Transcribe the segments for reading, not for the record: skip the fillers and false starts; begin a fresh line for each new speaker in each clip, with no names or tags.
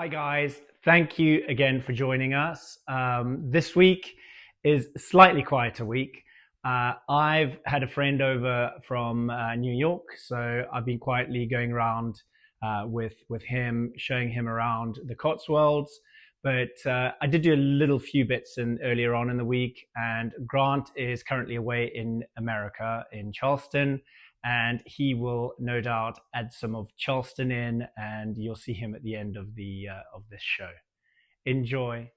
Hi guys, thank you again for joining us. This week is a slightly quieter week. I've had a friend over from New York, so I've been quietly going around with him, showing him around the Cotswolds. But I did do a little few bits earlier on in the week, and Grant is currently away in America, in Charleston, and he will no doubt add some of Charleston in, and you'll see him at the end of this show. Enjoy.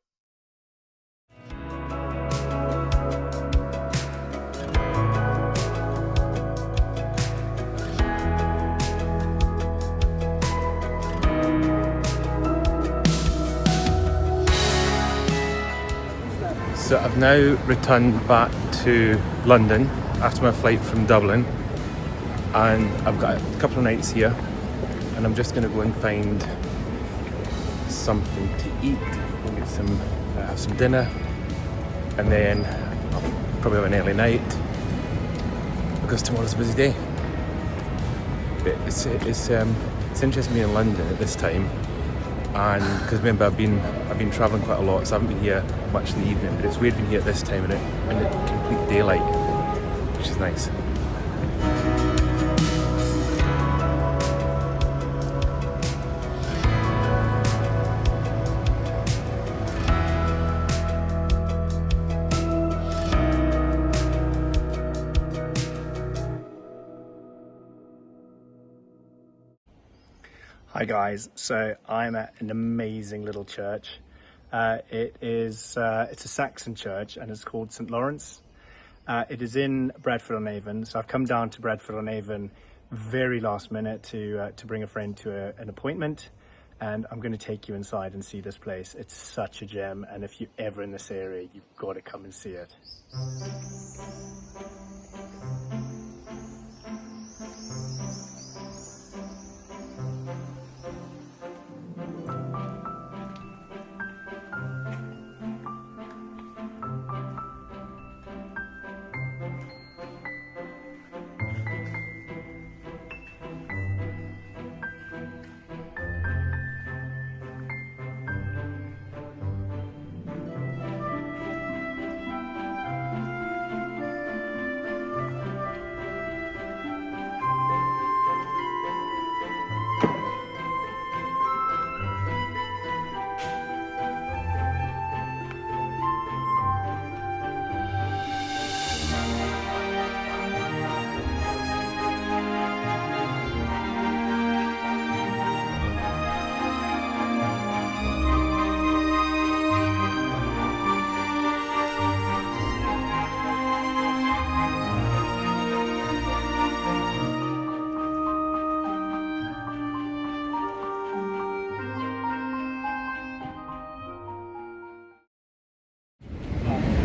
So I've now returned back to London after my flight from Dublin, and I've got a couple of nights here, and I'm just going to go and find something to eat and get have some dinner, and then I'll probably have an early night because tomorrow's a busy day. But it's interesting being in London at this time, and because remember I've been travelling quite a lot, so I haven't been here much in the evening, but it's weird being here at this time in complete daylight, which is nice.
Hi guys, so I'm at an amazing little church. It's a Saxon Church, and it's called St. Lawrence. It is in Bradford-on-Avon, so I've come down to Bradford-on-Avon very last minute to bring a friend to an appointment, and I'm going to take you inside and see this place. It's such a gem, and if you're ever in this area, you've got to come and see it.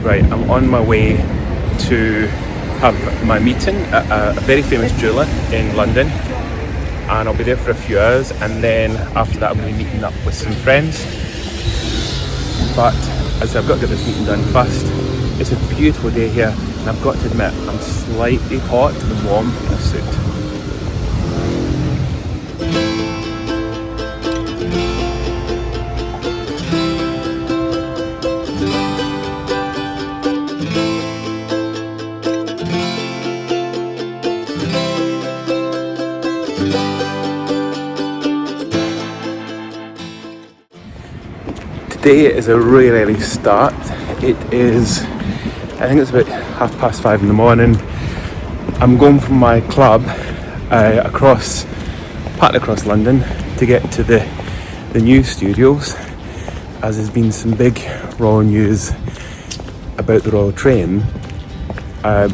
Right, I'm on my way to have my meeting at a very famous jeweller in London, and I'll be there for a few hours, and then after that I'm going to be meeting up with some friends. But as I've got to get this meeting done fast, it's a beautiful day here, and I've got to admit I'm slightly hot and warm in a suit. Today is a really early start. It is, I think it's about 5:30 in the morning. I'm going from my club partly across London to get to the news studios, as there's been some big royal news about the royal train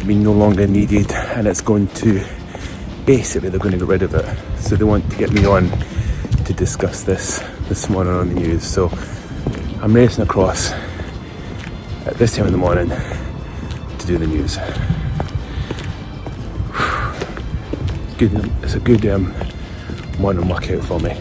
being no longer needed, and it's going to, basically they're going to get rid of it. So they want to get me on to discuss this morning on the news. So I'm racing across at this time in the morning to do the news. It's a good morning workout for me.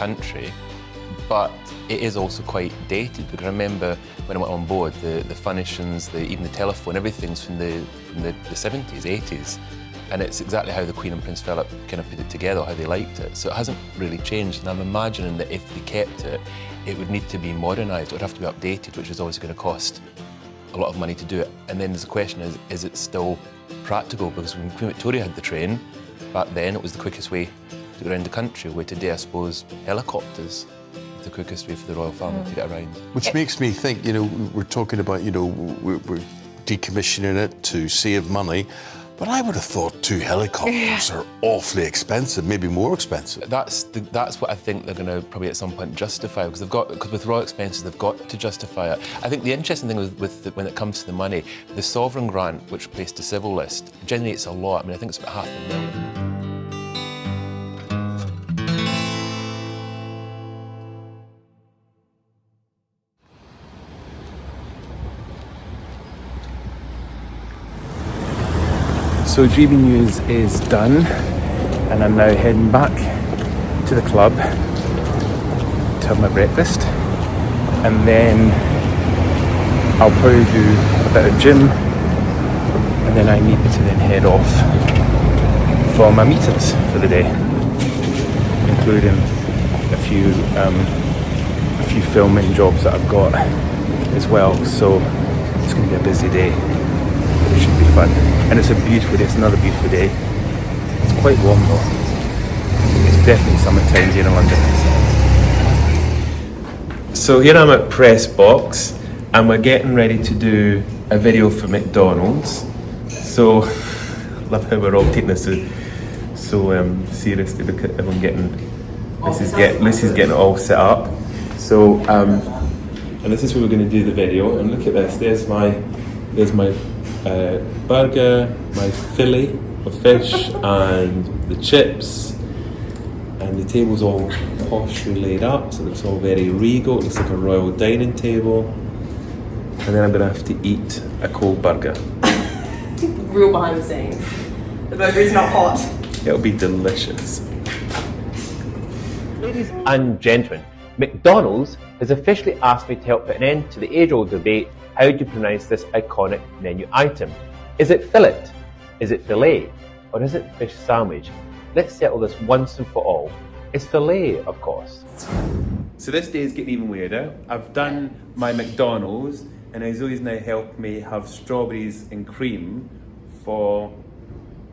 country, but it is also quite dated, because I remember when I went on board, the furnishings, even the telephone, everything's from the 70s, 80s. And it's exactly how the Queen and Prince Philip kind of put it together, how they liked it. So it hasn't really changed, and I'm imagining that if they kept it, it would need to be modernised, it would have to be updated, which is always going to cost a lot of money to do it. And then the question is it still practical? Because when Queen Victoria had the train, back then it was the quickest way to get around the country, where today I suppose helicopters are the quickest way for the royal family to get around.
Which makes me think, you know, we're talking about, you know, we're decommissioning it to save money, but I would have thought 2 helicopters are awfully expensive, maybe more expensive.
That's what I think they're going to probably at some point justify, because with royal expenses they've got to justify it. I think the interesting thing when it comes to the money, the sovereign grant, which replaced the civil list, generates a lot. I mean, I think it's about £500,000.
So GB News is done, and I'm now heading back to the club to have my breakfast, and then I'll probably do a bit of gym, and then I need to then head off for my meetings for the day, including a few filming jobs that I've got as well. So it's going to be a busy day. It should be fun, and it's a beautiful day. It's another beautiful day. It's quite warm though. It's definitely summertime here in London. So here I'm at Press Box, and we're getting ready to do a video for McDonald's. So I love how we're all taking this so seriously. Look at everyone Lucy's getting it all set up. So and this is where we're going to do the video. And look at this. There's my burger, my fillet of fish, and the chips, and the table's all poshly laid up, so it's all very regal. It looks like a royal dining table. And then I'm going to have to eat a cold burger.
Real behind the scenes. The burger is not hot.
It'll be delicious.
Ladies and gentlemen, McDonald's has officially asked me to help put an end to the age-old debate: how do you pronounce this iconic menu item? Is it fillet? Is it filet? Or is it fish sandwich? Let's settle this once and for all. It's filet, of course.
So this day is getting even weirder. I've done my McDonald's, and Zoe's now helped me have strawberries and cream for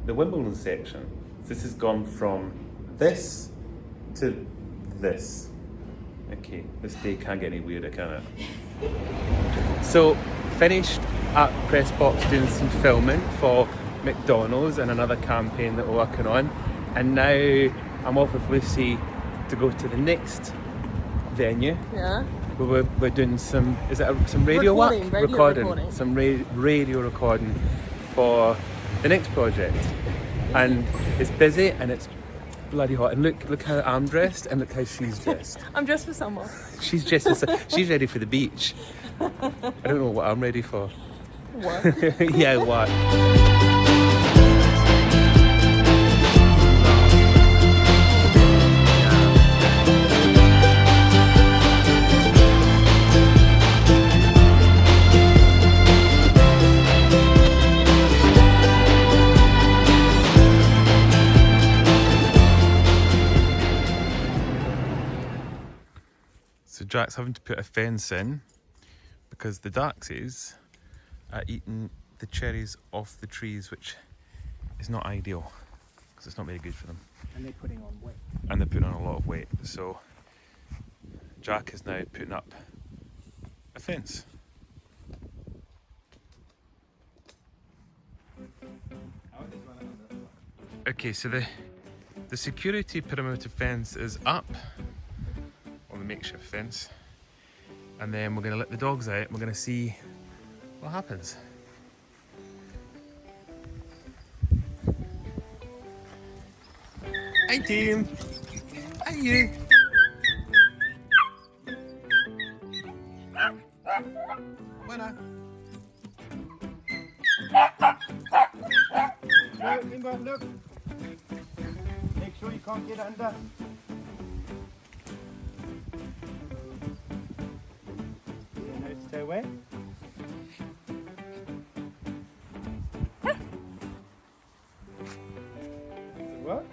the Wimbledon section. So this has gone from this to this. Okay, this day can't get any weirder, can it? So, finished at Press Box doing some filming for McDonald's and another campaign that we're working on, and now I'm off with Lucy to go to the next venue. Yeah. Where we're doing some radio recording. Some radio recording for the next project, and it's busy and it's bloody hot. And look how I'm dressed, and look how she's dressed.
I'm dressed for summer.
She's she's ready for the beach. I don't know what I'm ready for.
What?
Yeah, what? So Jack's having to put a fence in because the Dachshunds are eating the cherries off the trees, which is not ideal because it's not very good for them.
And they're putting on weight.
And they're putting on a lot of weight. So Jack is now putting up a fence. Okay, so the security perimeter fence is up, or the makeshift fence, and then we're going to let the dogs out and we're going to see what happens. Hi team! Hi you! Buena!
Look. Make sure you can't get under. Stay away. Does it work?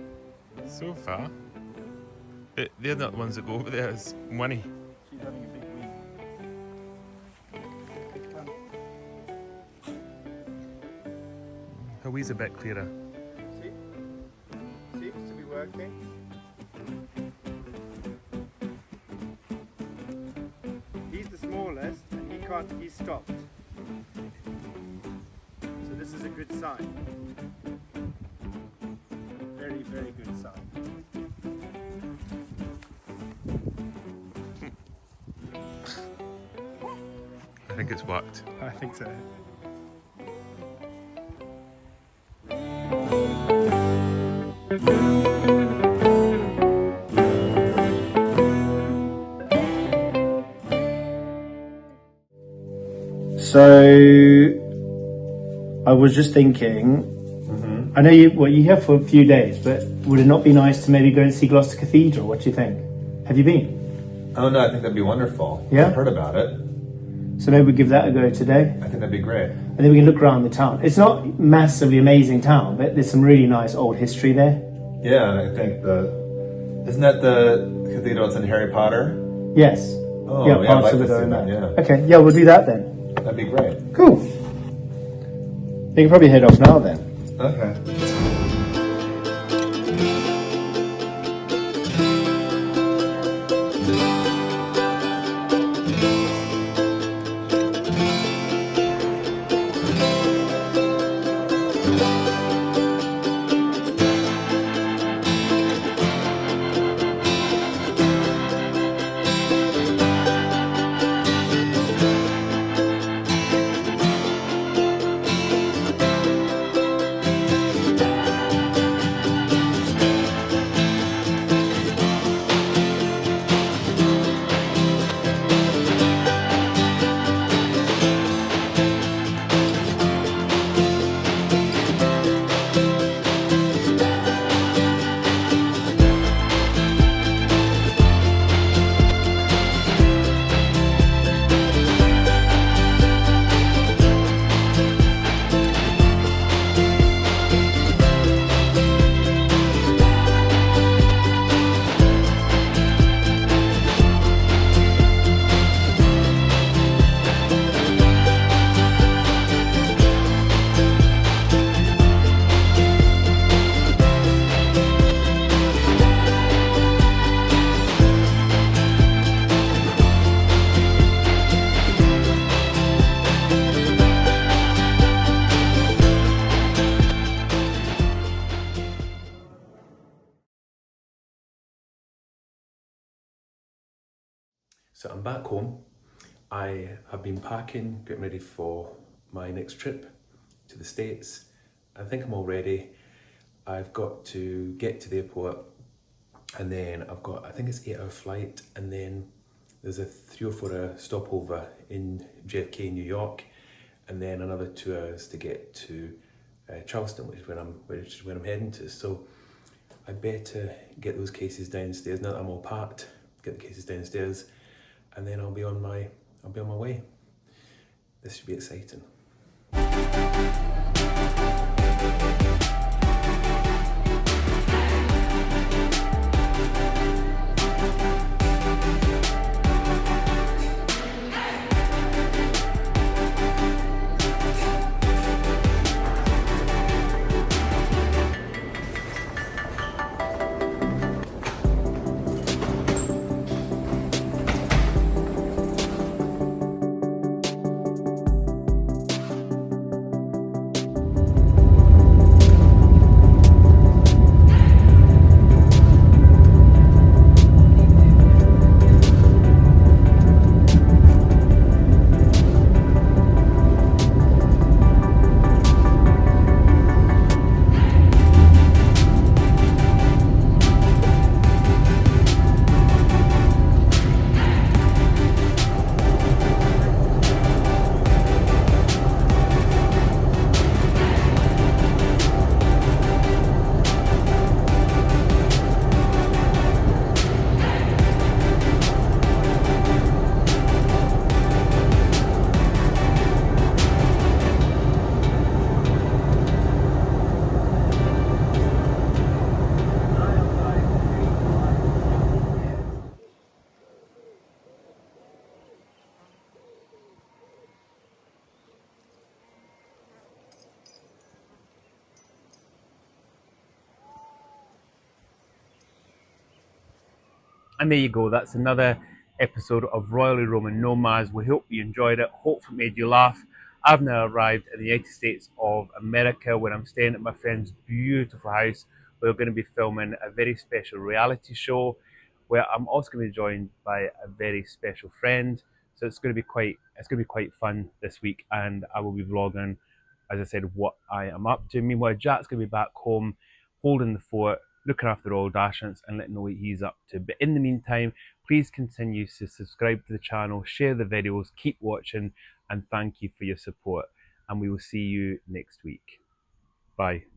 So far. They're not the ones that go over there, it's money.
She's having a big week. Big time.
Her wee's a bit clearer.
See? Seems to be working. He's the smallest and he's stopped. So this is a good sign. Very, very good sign.
I think it's worked.
I think so. So I was just thinking, I know you're here for a few days, but would it not be nice to maybe go and see Gloucester Cathedral? What do you think? Have you been?
Oh no, I think that'd be wonderful.
Yeah?
I've heard about it.
So maybe we'll give that a go today.
I think that'd be great.
And then we can look around the town. It's not massively amazing town, but there's some really nice old history there.
Yeah, and I think isn't that the cathedral that's in Harry Potter?
Yes.
Oh,
yeah,
I'd
parts
like
of
to
it are
see
in
that,
there.
yeah.
Okay, yeah, we'll do that then.
That'd be great.
Cool. You can probably head off now then.
Okay.
So I'm back home. I have been packing, getting ready for my next trip to the States. I think I'm all ready. I've got to get to the airport and then I've got, I think it's 8-hour flight, and then there's a 3 or 4 hour stopover in JFK, New York, and then another 2 hours to get to Charleston, which is where I'm heading to. So I better get those cases downstairs now that I'm all packed. Get the cases downstairs, and then I'll be on my way. This should be exciting. And there you go, that's another episode of Royally Roman Nomads. We hope you enjoyed it, hope it made you laugh. I've now arrived in the United States of America, where I'm staying at my friend's beautiful house. We're going to be filming a very special reality show, where I'm also going to be joined by a very special friend. So it's going to be quite fun this week, and I will be vlogging, as I said, what I am up to. Meanwhile, Jack's going to be back home, holding the fort, looking after Royal Dachshunds and letting know what he's up to. But in the meantime, please continue to subscribe to the channel, share the videos, keep watching, and thank you for your support. And we will see you next week. Bye.